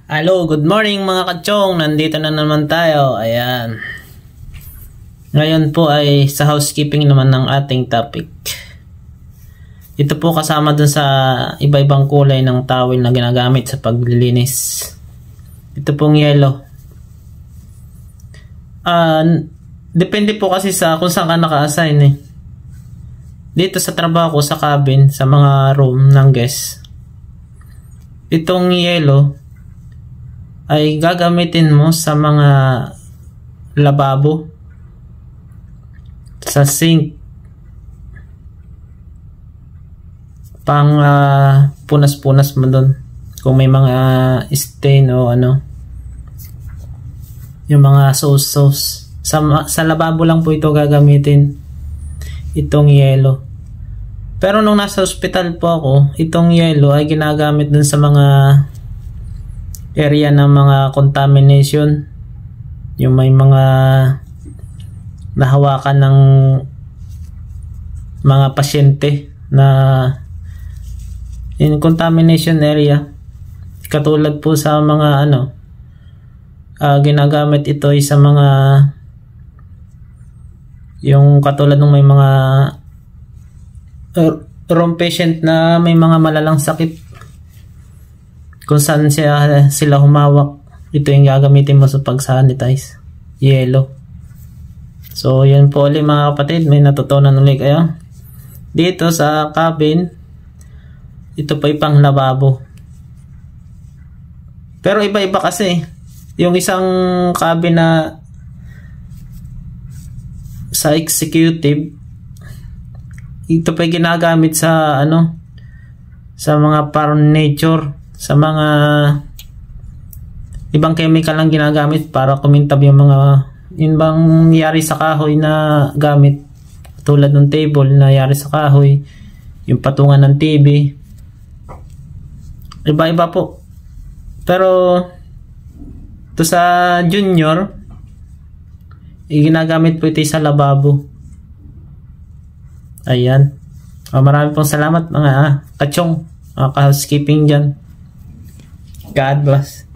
Hello, good morning mga kachong. Nandito na naman tayo. Ayan. Ngayon po ay sa housekeeping naman ng ating topic. Ito po kasama dun sa iba-ibang kulay ng towel na ginagamit sa paglilinis. Ito pong yellow. Depende po kasi sa kung saan ka naka-assign eh. Dito sa trabaho ko sa cabin, sa mga room ng guest. Itong yellow ay gagamitin mo sa mga lababo, sa sink, pang punas-punas mo dun kung may mga stain o ano, yung mga sauce sa lababo lang po ito gagamitin, itong yellow. Pero nung nasa hospital po ako, itong yellow ay ginagamit dun sa mga area ng mga contamination, yung may mga nahawakan ng mga pasyente na in contamination area, katulad po sa mga ginagamit ito ay sa mga yung katulad ng may mga room patient na may mga malalang sakit, kung saan sila humawak, ito yung gagamitin mo sa pag-sanitize, yellow. So yan po ulit mga kapatid, may natutunan ulit kayo dito sa cabin. Ito pa yung pang lababo, pero iba-iba kasi. Yung isang cabin na sa executive, ito pa yung ginagamit sa sa mga furniture, sa mga ibang chemical lang ginagamit para kumintab yung mga yun bang yari sa kahoy na gamit, tulad ng table na yari sa kahoy, yung patungan ng TV, iba-iba po. Pero to sa junior, ginagamit po ito sa lababo. Ayan. Marami pong salamat mga kachong, mga ka-housekeeping dyan. God bless.